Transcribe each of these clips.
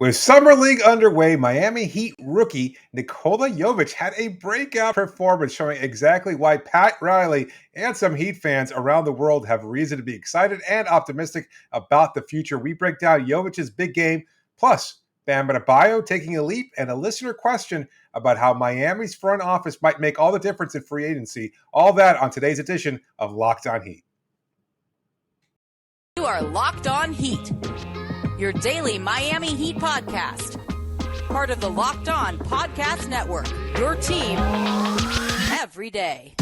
With Summer League underway, Miami Heat rookie Nikola Jovic had a breakout performance showing exactly why Pat Riley and some Heat fans around the world have reason to be excited and optimistic about the future. We break down Jovic's big game, plus Bam Adebayo taking a leap, and a listener question about how Miami's front office might make all the difference in free agency. All that on today's edition of Locked On Heat. You are Locked On Heat, your daily Miami Heat podcast. Part of the Locked On Podcast Network, your team every day.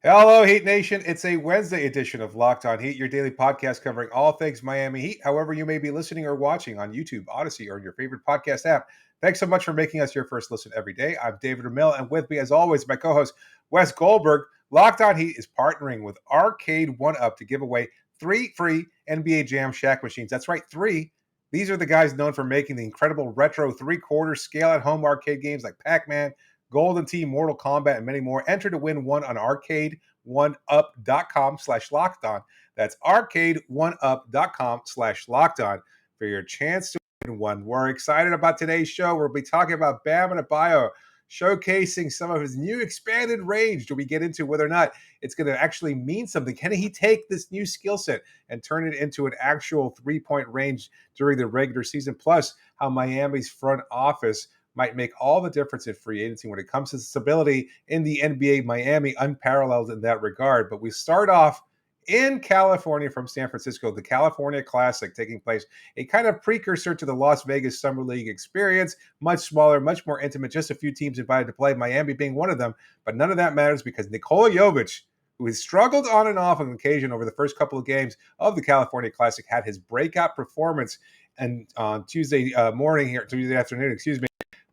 Hello, Heat Nation. It's a Wednesday edition of Locked On Heat, your daily podcast covering all things Miami Heat. However, you may be listening or watching on YouTube, Odyssey, or your favorite podcast app. Thanks so much for making us your first listen every day. I'm David Ramil, and with me, as always, my co-host, Wes Goldberg. Locked On Heat is partnering with Arcade 1UP to give away 3 free NBA Jam Shaq machines. That's right, 3. These are the guys known for making the incredible retro 3/4 scale-at-home arcade games like Pac-Man, Golden Tee, Mortal Kombat, and many more. Enter to win one on arcade1up.com/lockedon. That's arcade1up.com/lockedon for your chance to win one. We're excited about today's show. We'll be talking about Bam Adebayo, showcasing some of his new expanded range. Do we get into whether or not it's going to actually mean something? Can he take this new skill set and turn it into an actual three-point range during the regular season? Plus, how Miami's front office might make all the difference in free agency when it comes to stability in the NBA. Miami unparalleled in that regard. But we start off in California from San Francisco, the California Classic taking place, a kind of precursor to the Las Vegas Summer League experience, much smaller, much more intimate, just a few teams invited to play, Miami being one of them. But none of that matters because Nikola Jovic, who has struggled on and off on occasion over the first couple of games of the California Classic, had his breakout performance and on Tuesday afternoon,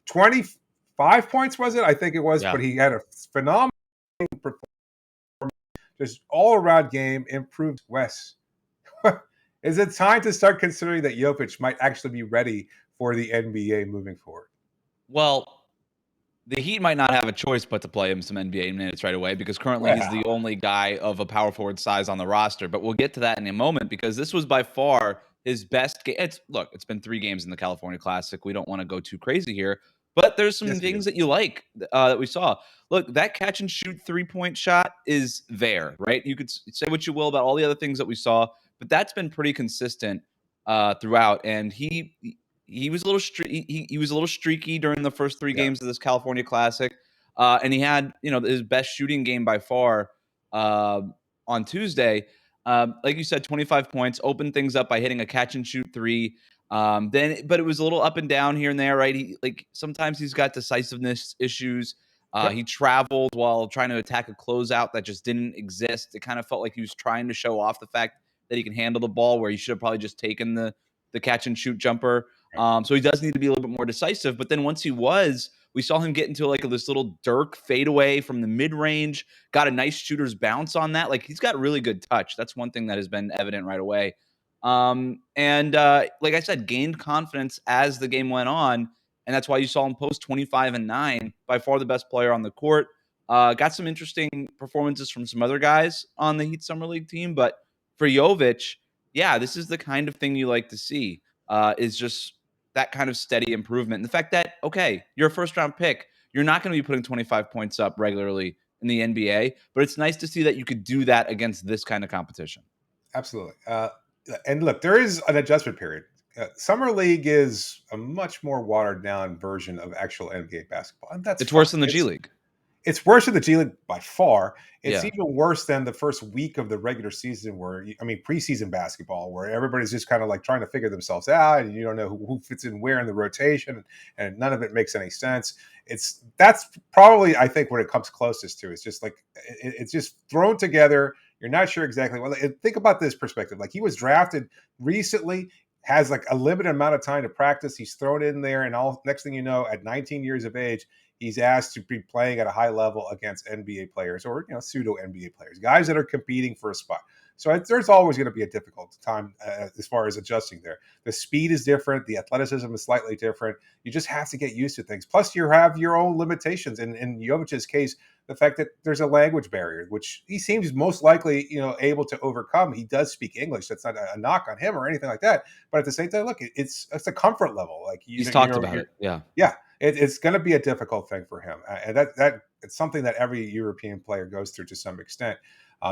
25 points, was it? I think it was, Yeah. But he had a phenomenal performance. Just all-around game, improved. Wes, is it time to start considering that Jovic might actually be ready for the NBA moving forward? Well, the Heat might not have a choice but to play him some NBA minutes right away because currently he's the only guy of a power forward size on the roster. But we'll get to that in a moment because this was by far his best game. It's been 3 games in the California Classic. We don't want to go too crazy here, but there's some things that you like that we saw. Look, that catch and shoot 3-point shot is there, right? You could say what you will about all the other things that we saw, but that's been pretty consistent throughout. And he was a little he was a little streaky during the first 3 games of this California Classic, and he had his best shooting game by far on Tuesday. Like you said, 25 points, opened things up by hitting a catch and shoot 3. But it was a little up and down here and there, right? Sometimes he's got decisiveness issues. He traveled while trying to attack a closeout that just didn't exist. It kind of felt like he was trying to show off the fact that he can handle the ball, where he should have probably just taken the catch and shoot jumper. So he does need to be a little bit more decisive. But then once we saw him get into this little Dirk fadeaway from the mid-range, got a nice shooter's bounce on that. He's got really good touch. That's one thing that has been evident right away. And like I said, gained confidence as the game went on. And that's why you saw him post 25 and 9, by far the best player on the court. Got some interesting performances from some other guys on the Heat Summer League team. But for Jovic, yeah, this is the kind of thing you like to see, is just that kind of steady improvement. And the fact that, okay, you're a first-round pick, you're not going to be putting 25 points up regularly in the NBA, but it's nice to see that you could do that against this kind of competition. Absolutely. And look, there is an adjustment period. Summer League is a much more watered-down version of actual NBA basketball, and it's worse than the G League. It's worse than the G League by far. It's even worse than the first week of the regular season preseason basketball, where everybody's just kind of trying to figure themselves out and you don't know who fits in where in the rotation, and none of it makes any sense. That's probably, I think, what it comes closest to. It's just it's just thrown together. You're not sure exactly. Well, think about this perspective. He was drafted recently, has a limited amount of time to practice. He's thrown in there, and next thing you know, at 19 years of age, he's asked to be playing at a high level against NBA players or pseudo NBA players, guys that are competing for a spot. So there's always going to be a difficult time as far as adjusting there. The speed is different. The athleticism is slightly different. You just have to get used to things. Plus, you have your own limitations. In Jovic's case, the fact that there's a language barrier, which he seems most likely, able to overcome. He does speak English. That's not a knock on him or anything like that. But at the same time, look, it's a comfort level. Like he's talked about it. Yeah. It's going to be a difficult thing for him, and that it's something that every European player goes through to some extent.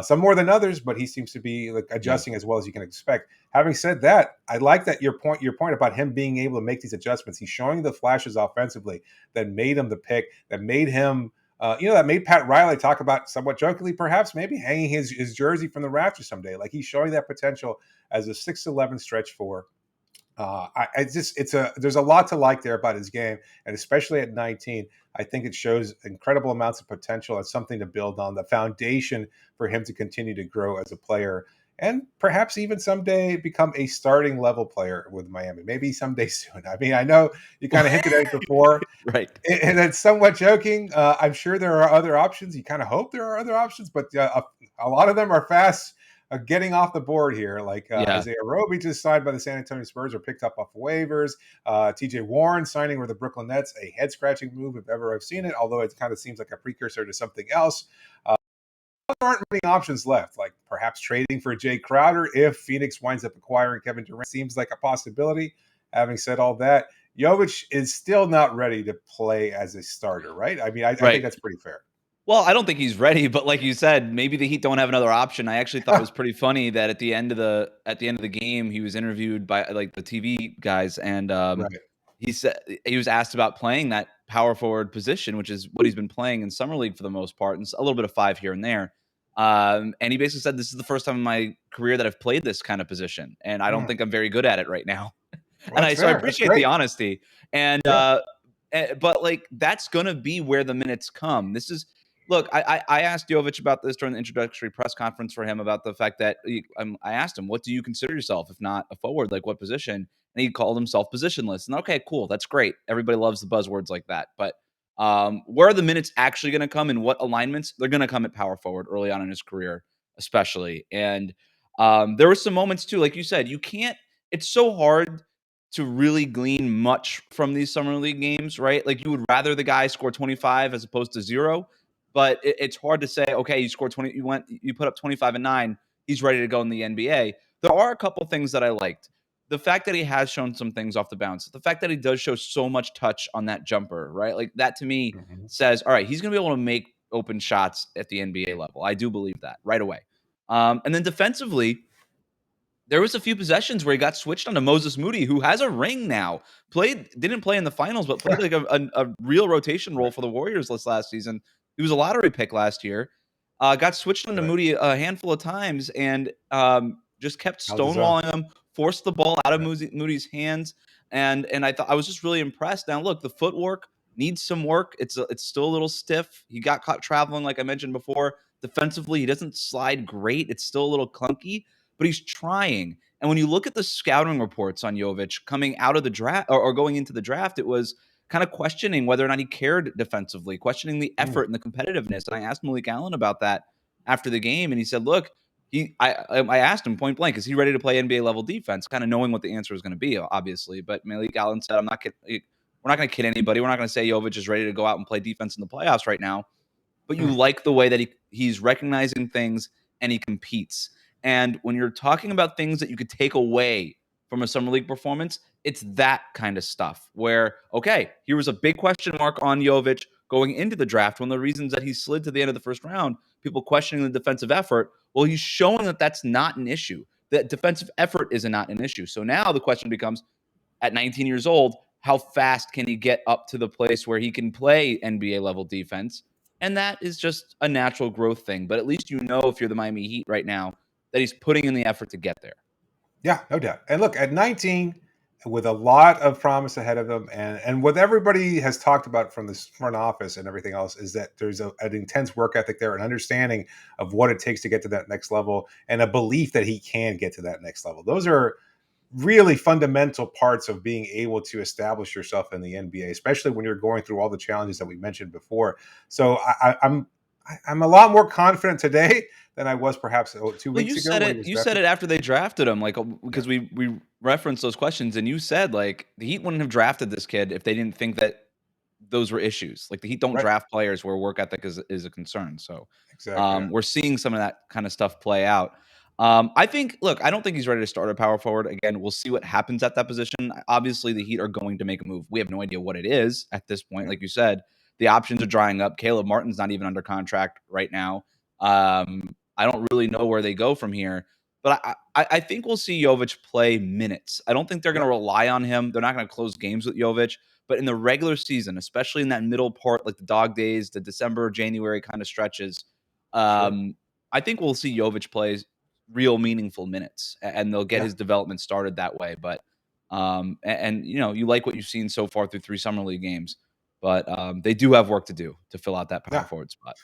Some more than others, but he seems to be adjusting as well as you can expect. Having said that, I like that your point about him being able to make these adjustments. He's showing the flashes offensively that made him the pick, that made him, that made Pat Riley talk about, somewhat jokingly perhaps, maybe hanging his jersey from the rafters someday. Like, he's showing that potential as a 6'11" stretch four. There's a lot to like there about his game, and especially at 19, I think it shows incredible amounts of potential and something to build on, the foundation for him to continue to grow as a player, and perhaps even someday become a starting level player with Miami. Maybe someday soon. I mean, I know you kind of hinted at it before, right? And it's somewhat joking. I'm sure there are other options. You kind of hope there are other options, but a lot of them are fast getting off the board here. Like Isaiah Roby just signed by the San Antonio Spurs or picked up off waivers. TJ Warren signing with the Brooklyn Nets, a head-scratching move if ever I've seen it, although it kind of seems like a precursor to something else. There aren't many options left, like perhaps trading for Jay Crowder if Phoenix winds up acquiring Kevin Durant. Seems like a possibility. Having said all that, Jovic is still not ready to play as a starter, right? I mean, I think that's pretty fair. Well, I don't think he's ready, but like you said, maybe the Heat don't have another option. I actually thought it was pretty funny that at the end of the game, he was interviewed by like the TV guys, and he said he was asked about playing that power forward position, which is what he's been playing in summer league for the most part, and a little bit of five here and there. And he basically said, "This is the first time in my career that I've played this kind of position, and I don't think I'm very good at it right now." Well, and so I appreciate the honesty, and but like that's gonna be where the minutes come. This is. Look, I asked Jovic about this during the introductory press conference for him about the fact that I asked him, what do you consider yourself, if not a forward, like what position? And he called himself positionless. And okay, cool. That's great. Everybody loves the buzzwords like that. But where are the minutes actually going to come and what alignments? They're going to come at power forward early on in his career, especially. And there were some moments too, like you said, it's so hard to really glean much from these summer league games, right? Like you would rather the guy score 25 as opposed to 0. But it's hard to say, okay, you scored 20, you put up 25 and 9, he's ready to go in the NBA. There are a couple things that I liked. The fact that he has shown some things off the bounce, the fact that he does show so much touch on that jumper, right? Like that to me says, all right, he's going to be able to make open shots at the NBA level. I do believe that right away. And then defensively, there was a few possessions where he got switched onto Moses Moody, who has a ring now. Didn't play in the finals, but played like a real rotation role for the Warriors last season. He was a lottery pick last year. Got switched onto Moody a handful of times and just kept stonewalling him, forced the ball out of Moody's hands. And I was just really impressed. Now, look, the footwork needs some work. It's still a little stiff. He got caught traveling, like I mentioned before. Defensively, he doesn't slide great. It's still a little clunky, but he's trying. And when you look at the scouting reports on Jovic coming out of the draft or going into the draft, it was kind of questioning whether or not he cared defensively, questioning the effort and the competitiveness. And I asked Malik Allen about that after the game, and he said, look, I asked him point blank, is he ready to play NBA level defense? Kind of knowing what the answer was going to be, obviously. But Malik Allen said, we're not going to kid anybody. We're not going to say Jovic is ready to go out and play defense in the playoffs right now. But you like the way that he's recognizing things and he competes. And when you're talking about things that you could take away from a summer league performance, it's that kind of stuff where, okay, here was a big question mark on Jovic going into the draft. One of the reasons that he slid to the end of the first round, people questioning the defensive effort. Well, he's showing that that's not an issue. That defensive effort is not an issue. So now the question becomes, at 19 years old, how fast can he get up to the place where he can play NBA level defense? And that is just a natural growth thing. But at least you know, if you're the Miami Heat right now, that he's putting in the effort to get there. Yeah, no doubt. And look, at 19, with a lot of promise ahead of him, and what everybody has talked about from this front office and everything else is that there's an intense work ethic there, an understanding of what it takes to get to that next level, and a belief that he can get to that next level. Those are really fundamental parts of being able to establish yourself in the NBA, especially when you're going through all the challenges that we mentioned before. So I'm a lot more confident today than I was perhaps 2 Well, weeks ago when he was you said drafted. it after they drafted him, like, because we referenced those questions, and you said, like, the Heat wouldn't have drafted this kid if they didn't think that those were issues. Like, the Heat don't Right. draft players where work ethic is a concern. So, Exactly. Yeah. we're seeing some of that kind of stuff play out. I think, look, I don't think he's ready to start a power forward. Again, we'll see what happens at that position. Obviously, the Heat are going to make a move. We have no idea what it is at this point. Yeah. Like you said, the options are drying up. Caleb Martin's not even under contract right now. I don't really know where they go from here. But I think we'll see Jovic play minutes. I don't think they're going to rely on him. They're not going to close games with Jovic. But in the regular season, especially in that middle part, like the dog days, the December, January kind of stretches, I think we'll see Jovic play real meaningful minutes, and they'll get his development started that way. But and you know, you like what you've seen so far through 3 summer league games, but they do have work to do to fill out that power forward spot.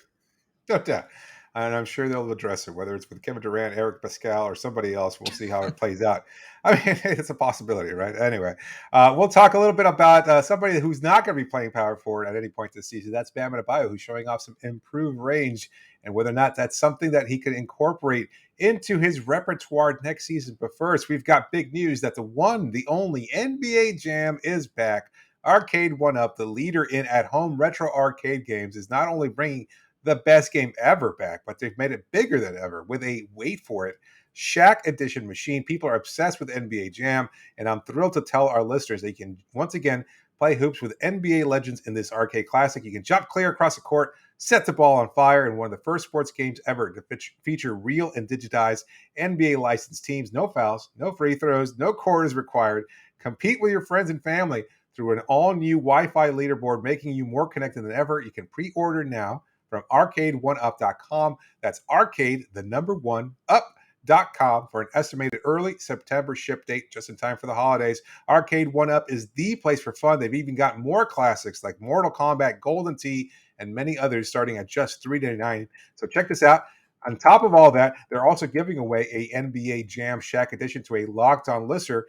No doubt. And I'm sure they'll address it, whether it's with Kevin Durant, Eric Pascal, or somebody else. We'll see how it plays out. I mean, it's a possibility, right? Anyway, we'll talk a little bit about somebody who's not going to be playing power forward at any point this season. That's Bam Adebayo, who's showing off some improved range, and whether or not that's something that he can incorporate into his repertoire next season. But first, we've got big news that the one, the only NBA Jam is back. Arcade 1UP, the leader in at-home retro arcade games, is not only bringing the best game ever back, but they've made it bigger than ever with a, wait for it, Shaq Edition machine. People are obsessed with NBA Jam, and I'm thrilled to tell our listeners they can once again play hoops with NBA legends in this arcade classic. You can jump clear across the court, set the ball on fire in one of the first sports games ever to feature real and digitized NBA licensed teams. No fouls, no free throws, no quarters required. Compete with your friends and family through an all-new Wi-Fi leaderboard, making you more connected than ever. You can pre-order now from arcade1up.com. That's arcade, the number 1, up.com for an estimated early September ship date, just in time for the holidays. Arcade 1UP is the place for fun. They've even got more classics like Mortal Kombat, Golden Tee, and many others starting at just $3.99. So check this out. On top of all that, they're also giving away a NBA Jam Shaq Edition to a Locked On listener.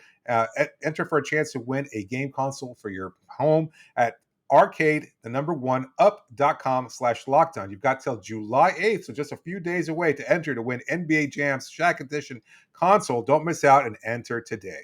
Enter for a chance to win a game console for your home at arcade, the number 1, up.com/lockdown. You've got till July 8th, so just a few days away to enter to win NBA Jam's Shaq Edition console. Don't miss out and enter today.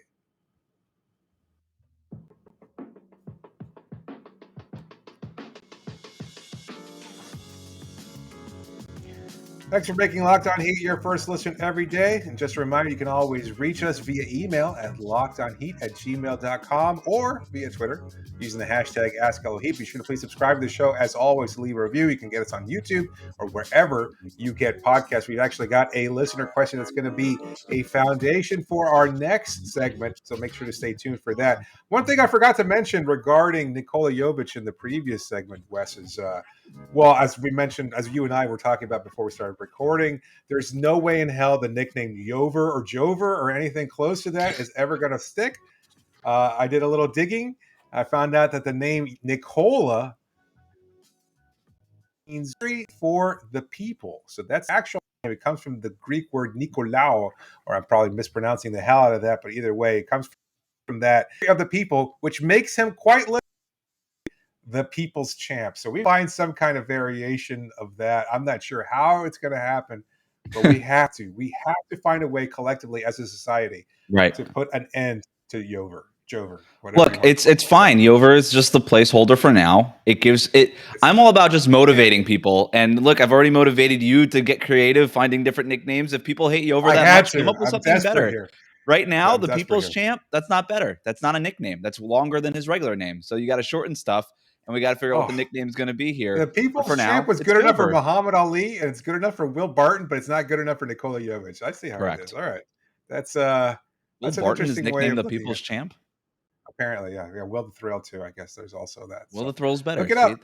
Thanks for making Locked On Heat your first listen every day. And just a reminder, you can always reach us via email at lockedonheat@gmail.com or via Twitter using the hashtag AskLOHeat. Be sure to please subscribe to the show. As always, leave a review. You can get us on YouTube or wherever you get podcasts. We've actually got a listener question that's going to be a foundation for our next segment, so make sure to stay tuned for that. One thing I forgot to mention regarding Nikola Jovic in the previous segment, Wes, is well, as we mentioned, as you and I were talking about before we started recording, there's no way in hell the nickname Jover or anything close to that is ever going to stick. I did a little digging. I found out that the name Nikola means for the people. So that's actual. It comes from the Greek word Nikolao, or I'm probably mispronouncing the hell out of that, but either way, it comes from that of the people, which makes him quite literally the people's champ. So we find some kind of variation of that. I'm not sure how it's going to happen, but we have to. We have to find a way collectively as a society to put an end to Jover. Look, it's fine. Jover is just the placeholder for now. It gives it. I'm all about just motivating people. And look, I've already motivated you to get creative, finding different nicknames. If people hate Jover that much, come up with something better. Here. Right now, the People's Champ, that's not better. That's not a nickname. That's longer than his regular name. So you got to shorten stuff, and we got to figure out what the nickname is going to be here. The People's Champ was good enough for Muhammad Ali, and it's good enough for Will Barton, but it's not good enough for Nikola Jovic. I see how it is. All right, that's Will an Barton is interesting way nicknamed of the People's Champ. Apparently, yeah. Will the Thrill too. I guess there's also that. Will the Thrill's better. Look it up.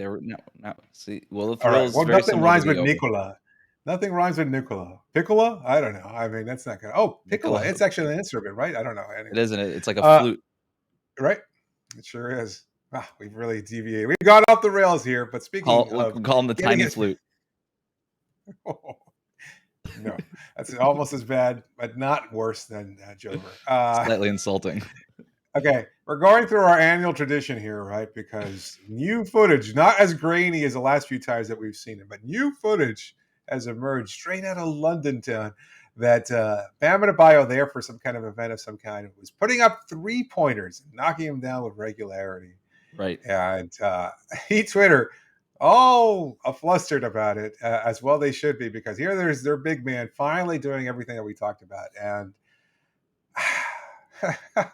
See, Will the Thrill's well, very nothing similar rhymes to with Jovic. Nikola. Nothing rhymes with Nikola. Piccola? I don't know. I mean, that's not good. Oh, Piccola. It's actually an instrument, right? I don't know. Anyway. It isn't. It's like a flute. Right? It sure is. Wow, we've really deviated. We've gone off the rails here, but speaking of... We call him the tiny flute. No, that's almost as bad, but not worse than Jover. Slightly insulting. Okay, We're going through our annual tradition here, right? Because new footage, not as grainy as the last few times that we've seen it, but new footage has emerged straight out of London town that Bam Adebayo there for some kind of event of some kind was putting up 3-pointers, knocking them down with regularity. Right. And he Twitter all flustered about it, as well they should be, because here there's their big man finally doing everything that we talked about. And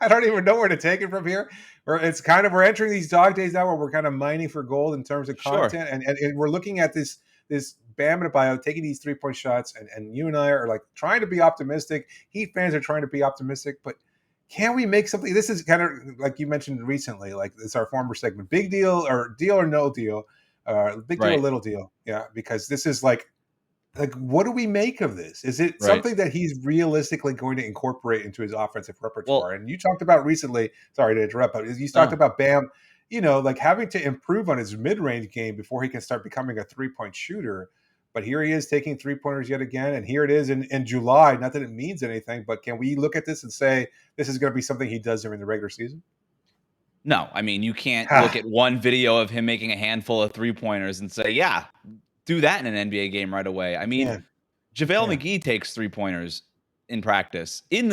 I don't even know where to take it from here. We're entering these dog days now where we're kind of mining for gold in terms of content, and we're looking at this Bam Adebayo taking these 3-point shots, and you and I are like trying to be optimistic. Heat fans are trying to be optimistic, but can we make something? This is kind of like you mentioned recently, like it's our former segment, big deal or no deal, big deal or little deal, yeah, because this is like what do we make of this? Is it something that he's realistically going to incorporate into his offensive repertoire? Well, and you talked about recently, sorry to interrupt, but you talked about Bam, like having to improve on his mid-range game before he can start becoming a 3-point shooter. But here he is taking 3-pointers yet again, and here it is in July. Not that it means anything, but can we look at this and say this is going to be something he does during the regular season? No, I mean, you can't look at one video of him making a handful of 3-pointers and say, yeah, do that in an NBA game right away. I mean, JaVale McGee takes 3-pointers in practice during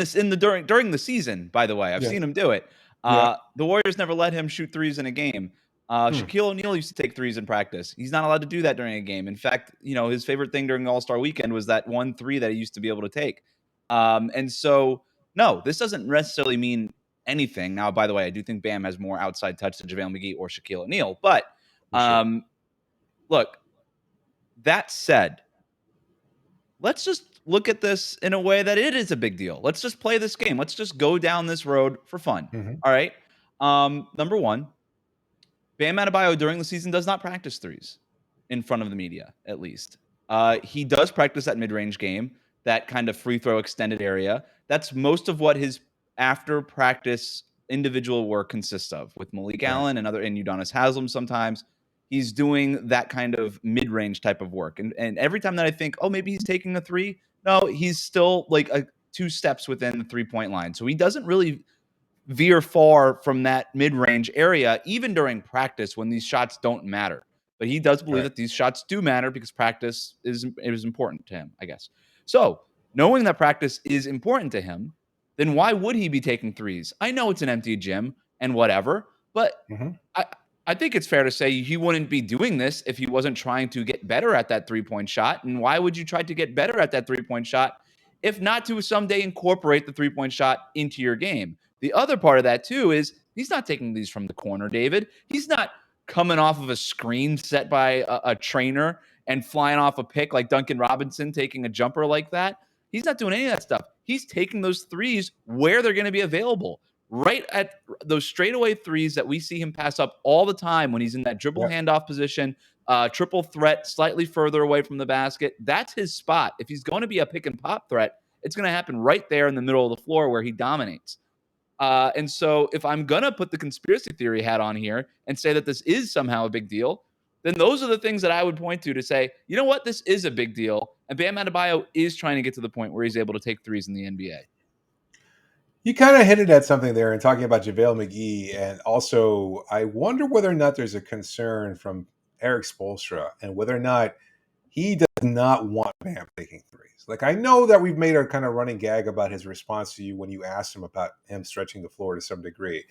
the season, by the way. I've seen him do it. The Warriors never let him shoot threes in a game. Shaquille O'Neal used to take threes in practice. He's not allowed to do that during a game. In fact, his favorite thing during All-Star weekend was that 1 3 that he used to be able to take. And so, no, this doesn't necessarily mean anything. Now, by the way, I do think Bam has more outside touch than JaVale McGee or Shaquille O'Neal. But look, that said, let's just look at this in a way that it is a big deal. Let's just play this game. Let's just go down this road for fun. All right. Number one, Bam Adebayo during the season does not practice threes in front of the media, at least. He does practice that mid-range game, that kind of free throw extended area. That's most of what his after practice individual work consists of, with Malik Allen and Udonis Haslem sometimes. He's doing that kind of mid-range type of work. And every time that I think, oh, maybe he's taking a three, no, he's still like 2 steps within the 3-point line. So he doesn't really veer far from that mid-range area, even during practice when these shots don't matter. But he does believe that these shots do matter because practice is important to him, I guess. So knowing that practice is important to him, then why would he be taking threes? I know it's an empty gym and whatever, but I think it's fair to say he wouldn't be doing this if he wasn't trying to get better at that 3-point shot. And why would you try to get better at that 3-point shot if not to someday incorporate the 3-point shot into your game? The other part of that, too, is he's not taking these from the corner, David. He's not coming off of a screen set by a trainer and flying off a pick like Duncan Robinson taking a jumper like that. He's not doing any of that stuff. He's taking those threes where they're going to be available, right at those straightaway threes that we see him pass up all the time when he's in that dribble handoff position, triple threat, slightly further away from the basket. That's his spot. If he's going to be a pick and pop threat, it's going to happen right there in the middle of the floor where he dominates. And so if I'm going to put the conspiracy theory hat on here and say that this is somehow a big deal, then those are the things that I would point to say, you know what, this is a big deal. And Bam Adebayo is trying to get to the point where he's able to take threes in the NBA. You kind of hinted at something there in talking about JaVale McGee. And also, I wonder whether or not there's a concern from Eric Spoelstra and whether or not he does not want Bam taking threes. Like, I know that we've made our kind of running gag about his response to you when you asked him about him stretching the floor to some degree.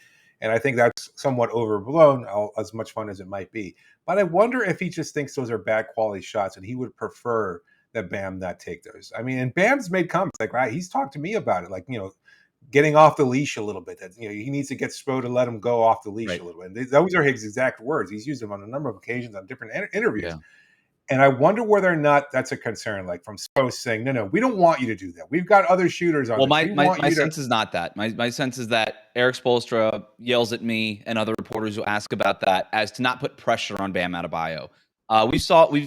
And I think that's somewhat overblown, as much fun as it might be. But I wonder if he just thinks those are bad quality shots and he would prefer that Bam not take those. I mean, and Bam's made comments like, right, he's talked to me about it, like, getting off the leash a little bit. That he needs to get Spo to let him go off the leash a little bit. And those are his exact words. He's used them on a number of occasions on different interviews. Yeah. And I wonder whether or not that's a concern, like from Spo saying, no, we don't want you to do that. We've got other shooters on. Well, my sense is not that. My sense is that Eric Spoelstra yells at me and other reporters who ask about that as to not put pressure on Bam Adebayo.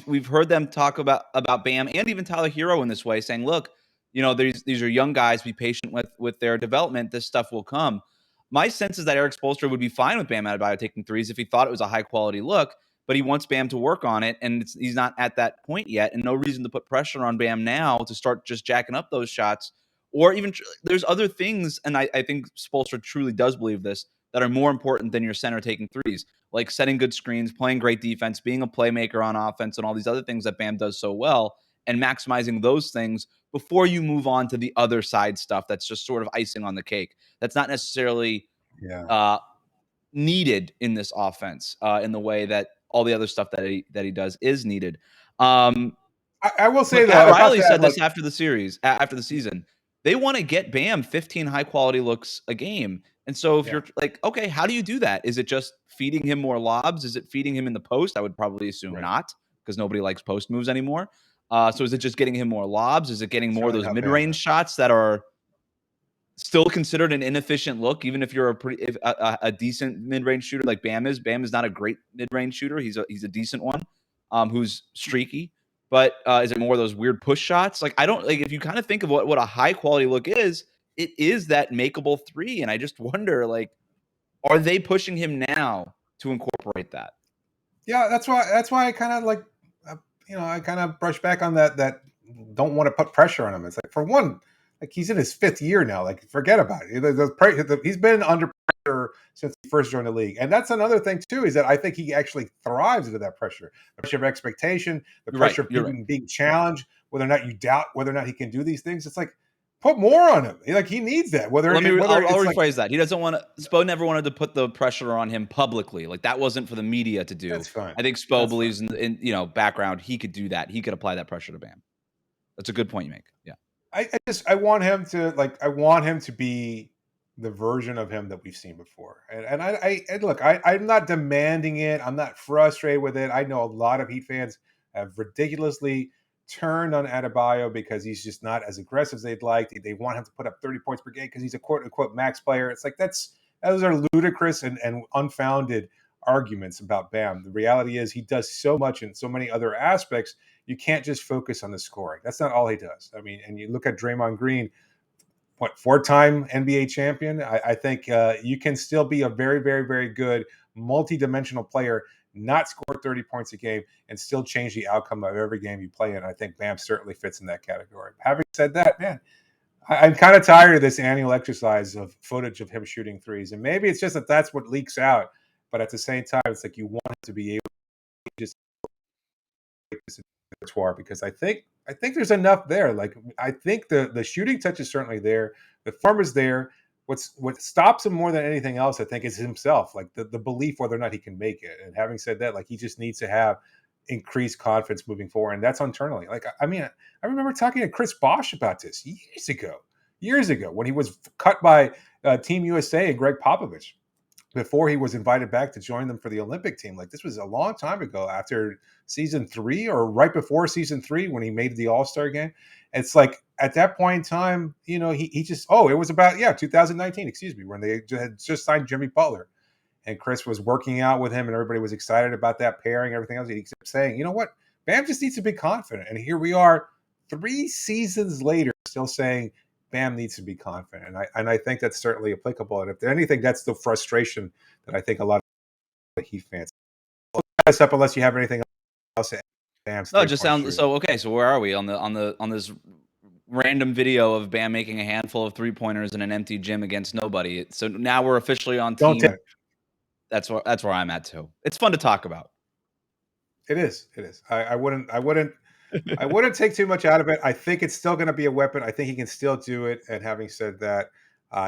We've heard them talk about Bam and even Tyler Herro in this way, saying, look, these are young guys. Be patient with their development. This stuff will come. My sense is that Eric Spoelstra would be fine with Bam Adebayo taking threes if he thought it was a high quality look, but he wants Bam to work on it, and he's not at that point yet, and no reason to put pressure on Bam now to start just jacking up those shots. Or even there's other things, and I think Spoelstra truly does believe this, that are more important than your center taking threes, like setting good screens, playing great defense, being a playmaker on offense, and all these other things that Bam does so well, and maximizing those things before you move on to the other side stuff that's just sort of icing on the cake. That's not necessarily needed in this offense in the way that all the other stuff that he does is needed. I will say but though, Pat about Riley that, said like, this after the series, after the season. They want to get Bam 15 high quality looks a game. And so if you're like, okay, how do you do that? Is it just feeding him more lobs? Is it feeding him in the post? I would probably assume not, because nobody likes post moves anymore. So is it just getting him more lobs? Is it getting more of certainly those not mid-range shots that are still considered an inefficient look, even if you're a decent mid-range shooter like Bam is? Bam is not a great mid-range shooter. He's a decent one, who's streaky. But is it more of those weird push shots? Like, I don't like, if you kind of think of what a high quality look is, it is that makeable three. And I just wonder, like, are they pushing him now to incorporate that? Yeah, that's why I kind of like, I kind of brush back on that don't want to put pressure on him. It's like, for one, like, he's in his 5th year now. Like, forget about it. He's been under pressure since he first joined the league. And that's another thing too, is that I think he actually thrives under that pressure. The pressure of expectation, the pressure of being challenged, whether or not you doubt whether or not he can do these things. It's like, put more on him. Like, he needs that. I'll rephrase that. He doesn't want to. Spo never wanted to put the pressure on him publicly. Like, that wasn't for the media to do. That's fine. I think Spo believes in background. He could do that. He could apply that pressure to Bam. That's a good point you make. Yeah. I want him to be the version of him that we've seen before. And I'm not demanding it. I'm not frustrated with it. I know a lot of Heat fans have ridiculously turned on Adebayo because he's just not as aggressive as they'd like. They want him to put up 30 points per game because he's a quote unquote max player. It's like, those are ludicrous and unfounded arguments about Bam. The reality is he does so much in so many other aspects. You can't just focus on the scoring. That's not all he does. I mean, and you look at Draymond Green, 4-time NBA champion. I think you can still be a very, very, very good multi-dimensional player, not score 30 points a game, and still change the outcome of every game you play in. I think Bam certainly fits in that category. Having said that, man, I'm kind of tired of this annual exercise of footage of him shooting threes. And maybe it's just that that's what leaks out. But at the same time, it's like, you want him to be able to just break this repertoire, because I think there's enough there. Like, I think the shooting touch is certainly there. The form is there. What stops him more than anything else, I think, is himself, like the belief whether or not he can make it. And having said that, like, he just needs to have increased confidence moving forward, and that's internally. Like, I mean, I remember talking to Chris Bosh about this years ago when he was cut by Team USA and Greg Popovich before he was invited back to join them for the Olympic team. Like, this was a long time ago, after season 3 or right before season 3, when he made the All-Star game. It's like, at that point in time, he just, it was about 2019, when they had just signed Jimmy Butler. And Chris was working out with him, and everybody was excited about that pairing and everything else. He kept saying, you know what? Bam just needs to be confident. And here we are 3 seasons later, still saying Bam needs to be confident. And I think that's certainly applicable. And if anything, that's the frustration that I think a lot of Heat fans. I'll pass up unless you have anything else to add. No, it just sounds so. Okay, so where are we on this random video of Bam making a handful of 3-pointers in an empty gym against nobody? So now we're officially on team. That's where I'm at too. It's fun to talk about. It is. I wouldn't take too much out of it. I think it's still going to be a weapon. I think he can still do it. And having said that,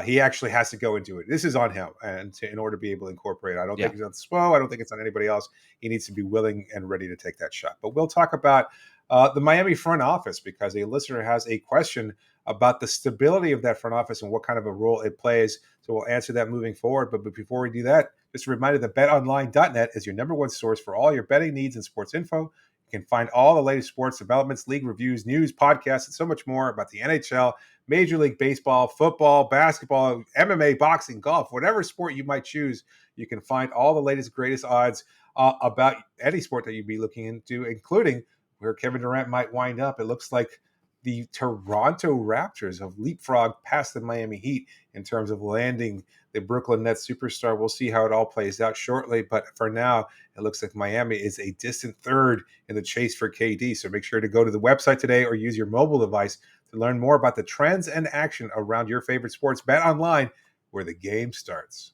he actually has to go and do it. This is on him, and in order to be able to incorporate it. I don't think it's on Spo. I don't think it's on anybody else. He needs to be willing and ready to take that shot. But we'll talk about the Miami front office, because a listener has a question about the stability of that front office and what kind of a role it plays. So we'll answer that moving forward. But before we do that, just a reminder that BetOnline.net is your #1 source for all your betting needs and sports info. You can find all the latest sports developments, league reviews, news, podcasts, and so much more about the NHL, Major League Baseball, football, basketball, MMA, boxing, golf, whatever sport you might choose. You can find all the latest, greatest odds about any sport that you'd be looking into, including where Kevin Durant might wind up. It looks like the Toronto Raptors have leapfrogged past the Miami Heat in terms of landing the Brooklyn Nets superstar. We'll see how it all plays out shortly. But for now, it looks like Miami is a distant third in the chase for KD. So make sure to go to the website today or use your mobile device to learn more about the trends and action around your favorite sports. Bet online, where the game starts.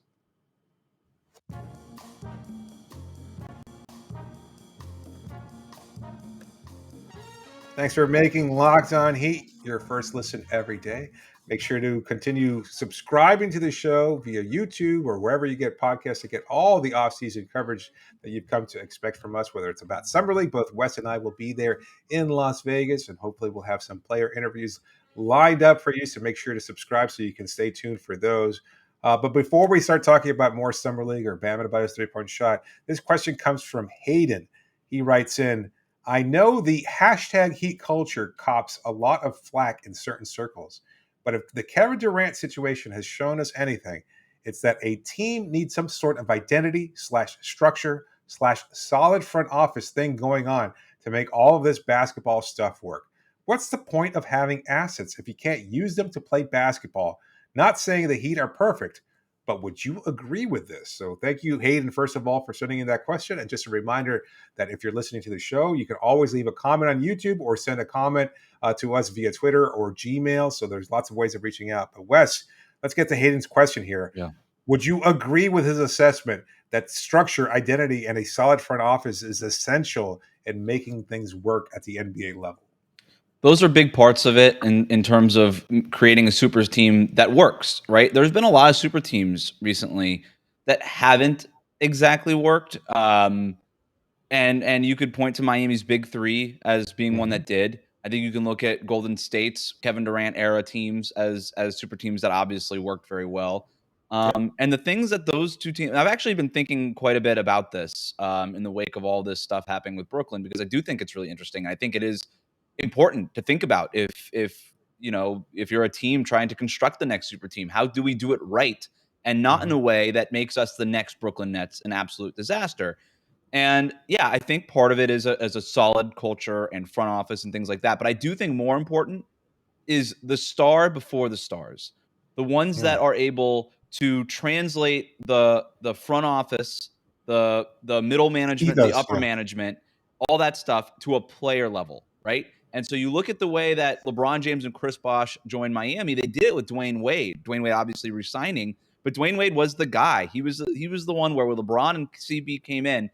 Thanks for making Locked On Heat your first listen every day. Make sure to continue subscribing to the show via YouTube or wherever you get podcasts to get all the offseason coverage that you've come to expect from us, whether it's about Summer League. Both Wes and I will be there in Las Vegas, and hopefully we'll have some player interviews lined up for you. So make sure to subscribe so you can stay tuned for those. But before we start talking about more Summer League or Bam Adebayo's three-point shot, this question comes from Hayden. He writes in, I know the hashtag heat culture cops a lot of flack in certain circles, but if the Kevin Durant situation has shown us anything, it's that a team needs some sort of identity / structure / solid front office thing going on to make all of this basketball stuff work. What's the point of having assets if you can't use them to play basketball? Not saying the Heat are perfect, but would you agree with this? So thank you, Hayden, first of all, for sending in that question. And just a reminder that if you're listening to the show, you can always leave a comment on YouTube or send a comment to us via Twitter or Gmail. So there's lots of ways of reaching out. But Wes, let's get to Hayden's question here. Yeah. Would you agree with his assessment that structure, identity, and a solid front office is essential in making things work at the NBA level? Those are big parts of it in terms of creating a super team that works, right? There's been a lot of super teams recently that haven't exactly worked. And you could point to Miami's big three as being one that did. I think you can look at Golden State's Kevin Durant era teams as super teams that obviously worked very well. And the things that those two teams, I've actually been thinking quite a bit about this in the wake of all this stuff happening with Brooklyn, because I do think it's really interesting. I think it is important to think about if you're a team trying to construct the next super team, how do we do it right and not in a way that makes us the next Brooklyn Nets, an absolute disaster. And yeah, I think part of it is a solid culture and front office and things like that. But I do think more important is the star before the stars, the ones that are able to translate the front office, the middle management, the upper management, all that stuff to a player level, right? And so you look at the way that LeBron James and Chris Bosh joined Miami. They did it with Dwayne Wade. Dwayne Wade obviously resigning, but Dwayne Wade was the guy. He was the one where LeBron and CB came in.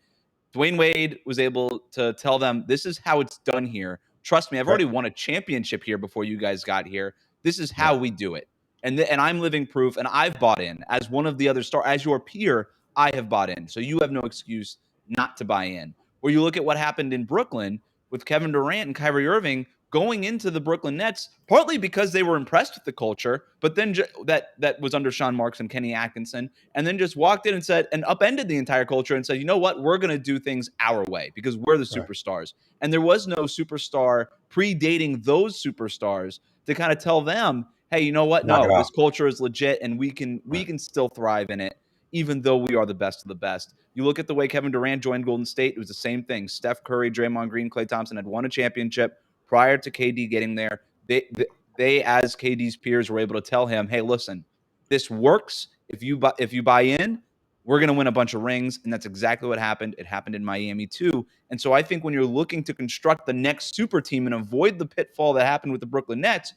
Dwayne Wade was able to tell them, this is how it's done here. Trust me, I've already won a championship here before you guys got here. This is how we do it. And I'm living proof, and I've bought in. As one of the other stars, as your peer, I have bought in. So you have no excuse not to buy in. Or you look at what happened in Brooklyn with Kevin Durant and Kyrie Irving going into the Brooklyn Nets, partly because they were impressed with the culture, but then that was under Sean Marks and Kenny Atkinson, and then just walked in and said, and upended the entire culture and said, you know what, we're going to do things our way because we're the superstars. And there was no superstar predating those superstars to kind of tell them, hey, you know what, no, this culture is legit and we can still thrive in it, even though we are the best of the best. You look at the way Kevin Durant joined Golden State, it was the same thing. Steph Curry, Draymond Green, Klay Thompson had won a championship prior to KD getting there. They as KD's peers were able to tell him, hey, listen, this works. If you buy in, we're going to win a bunch of rings. And that's exactly what happened. It happened in Miami too. And so I think when you're looking to construct the next super team and avoid the pitfall that happened with the Brooklyn Nets,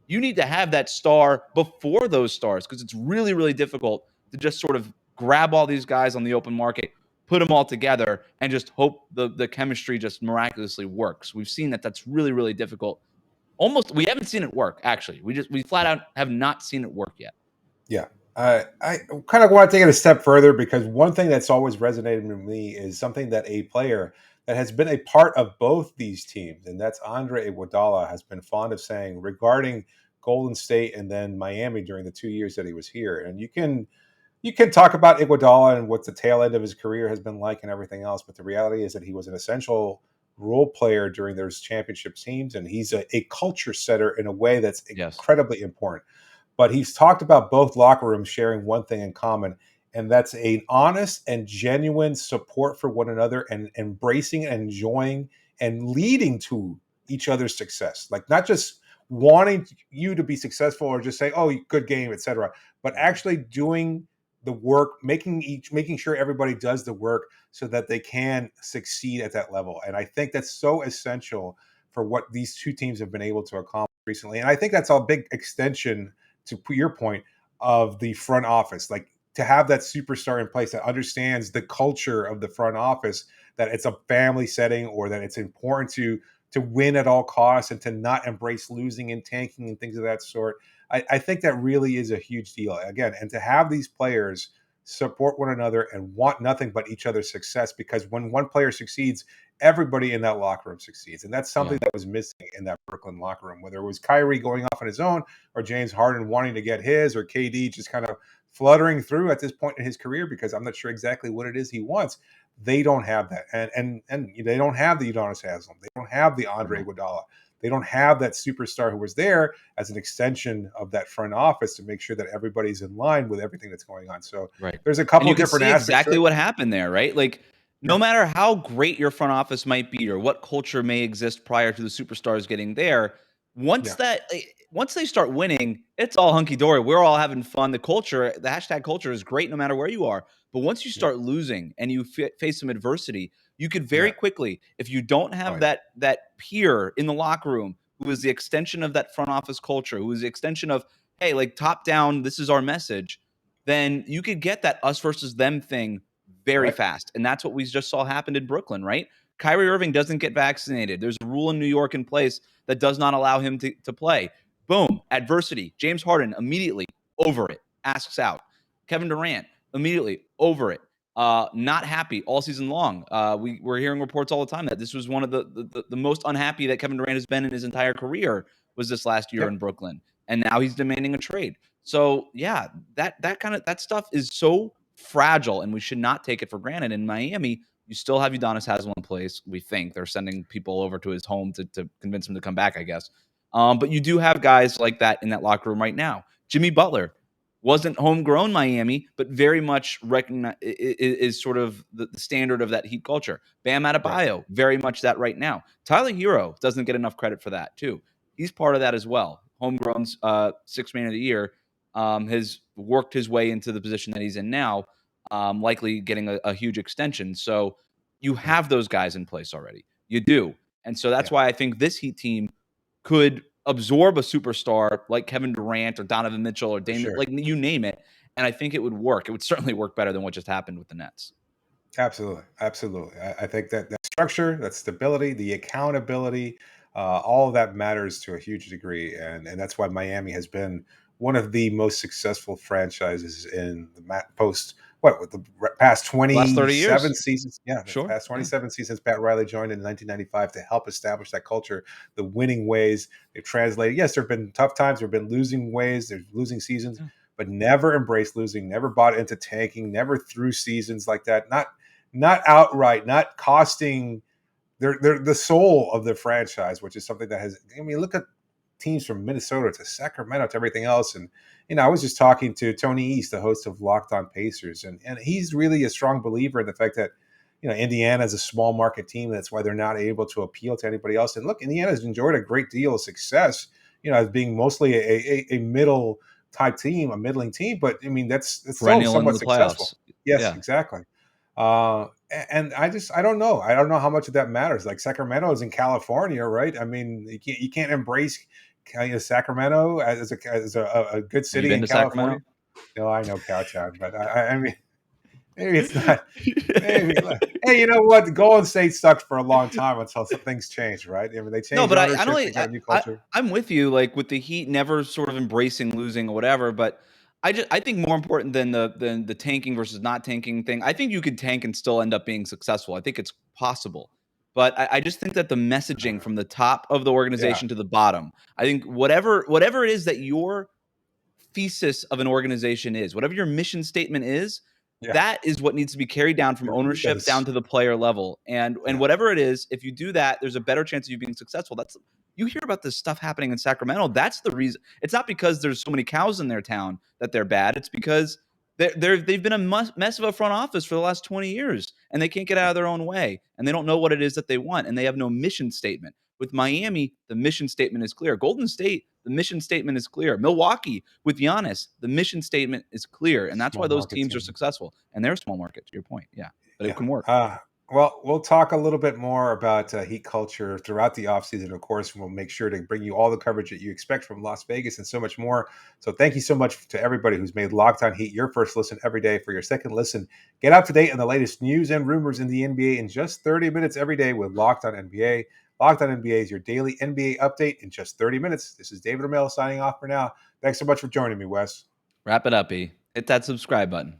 you need to have that star before those stars, because it's really, really difficult to just sort of grab all these guys on the open market, put them all together, and just hope the chemistry just miraculously works. We've seen that that's really, really difficult. We haven't seen it work, actually. We flat out have not seen it work yet. Yeah. I kind of want to take it a step further, because one thing that's always resonated with me is something that a player that has been a part of both these teams, and that's Andre Iguodala, has been fond of saying regarding Golden State and then Miami during the 2 years that he was here. And you can talk about Iguodala and what the tail end of his career has been like and everything else, but the reality is that he was an essential role player during those championship teams, and he's a culture setter in a way that's incredibly important. But he's talked about both locker rooms sharing one thing in common, and that's an honest and genuine support for one another and embracing and enjoying and leading to each other's success. Like, not just wanting you to be successful or just say, oh, good game, etc., but actually doing the work, making sure everybody does the work so that they can succeed at that level. And I think that's so essential for what these two teams have been able to accomplish recently. And I think that's a big extension, to your point, of the front office. Like, to have that superstar in place that understands the culture of the front office, that it's a family setting, or that it's important to win at all costs and to not embrace losing and tanking and things of that sort. I think that really is a huge deal. Again, and to have these players support one another and want nothing but each other's success, because when one player succeeds, everybody in that locker room succeeds. And that's something that was missing in that Brooklyn locker room, whether it was Kyrie going off on his own, or James Harden wanting to get his, or KD just kind of fluttering through at this point in his career because I'm not sure exactly what it is he wants. They don't have that. And they don't have the Udonis Haslem. They don't have the Andre Iguodala. They don't have that superstar who was there as an extension of that front office to make sure that everybody's in line with everything that's going on. So there's a couple of different aspects. Exactly what happened there, right? Like, no matter how great your front office might be or what culture may exist prior to the superstars getting there, once they start winning, it's all hunky dory. We're all having fun. The hashtag culture is great no matter where you are. But once you start losing and you face some adversity, you could very quickly, if you don't have that peer in the locker room who is the extension of that front office culture, who is the extension of, hey, like top down, this is our message, then you could get that us versus them thing very fast. And that's what we just saw happen in Brooklyn, right? Kyrie Irving doesn't get vaccinated. There's a rule in New York in place that does not allow him to play. Boom, adversity. James Harden immediately over it, asks out. Kevin Durant immediately over it. Not happy all season long. We're hearing reports all the time that this was one of the most unhappy that Kevin Durant has been in his entire career was this last year in Brooklyn. And now he's demanding a trade. So yeah, that stuff is so fragile, and we should not take it for granted. In Miami, you still have Udonis Haslem in place. We think they're sending people over to his home to convince him to come back, I guess. But you do have guys like that in that locker room right now. Jimmy Butler wasn't homegrown Miami, but very much is sort of the standard of that Heat culture. Bam Adebayo, very much that right now. Tyler Herro doesn't get enough credit for that too. He's part of that as well. Homegrown's sixth man of the year, has worked his way into the position that he's in now, likely getting a huge extension. So you have those guys in place already. You do. And so that's why I think this Heat team could absorb a superstar like Kevin Durant or Donovan Mitchell or Damian, like you name it. And I think it would work. It would certainly work better than what just happened with the Nets. Absolutely. Absolutely. I think that structure, that stability, the accountability, all of that matters to a huge degree. And that's why Miami has been one of the most successful franchises in the past 27 seasons. Yeah, the past 27 seasons. Pat Riley joined in 1995 to help establish that culture, the winning ways. They've translated. Yes, there have been tough times. There have been losing ways. There's losing seasons, but never embraced losing, never bought into tanking, never threw seasons like that. Not outright, not costing the soul of the franchise, which is something that has, look at teams from Minnesota to Sacramento to everything else. And, I was just talking to Tony East, the host of Locked On Pacers, and he's really a strong believer in the fact that, Indiana is a small market team. That's why they're not able to appeal to anybody else. And look, Indiana has enjoyed a great deal of success, as being mostly a middle type team, a middling team. But that's still somewhat successful. Yes, exactly. And I don't know. I don't know how much of that matters. Like Sacramento is in California, right? You can't embrace Sacramento as a good city in California. No, I know Cowtown, but I mean, maybe it's not. Maybe. Hey, you know what? The Golden State sucked for a long time until some things changed, right? They changed. No, but I'm with you. Like with the Heat, never sort of embracing losing or whatever, but. I think more important than the tanking versus not tanking thing, I think you could tank and still end up being successful. I think it's possible. But I just think that the messaging from the top of the organization to the bottom, I think whatever it is that your thesis of an organization is, whatever your mission statement is, that is what needs to be carried down from ownership down to the player level. And whatever it is, if you do that, there's a better chance of you being successful. You hear about this stuff happening in Sacramento. That's the reason. It's not because there's so many cows in their town that they're bad. It's because they've been a mess of a front office for the last 20 years, and they can't get out of their own way, and they don't know what it is that they want, and they have no mission statement. With Miami, the mission statement is clear. Golden State, the mission statement is clear. Milwaukee, with Giannis, the mission statement is clear, and that's why those teams are successful. And they're a small market, to your point. Yeah, but it can work. Well, we'll talk a little bit more about Heat culture throughout the offseason, of course, and we'll make sure to bring you all the coverage that you expect from Las Vegas and so much more. So thank you so much to everybody who's made Locked On Heat your first listen every day. For your second listen, get up to date on the latest news and rumors in the NBA in just 30 minutes every day with Locked On NBA. Locked On NBA is your daily NBA update in just 30 minutes. This is David Ramil signing off for now. Thanks so much for joining me, Wes. Wrap it up, E. Hit that subscribe button.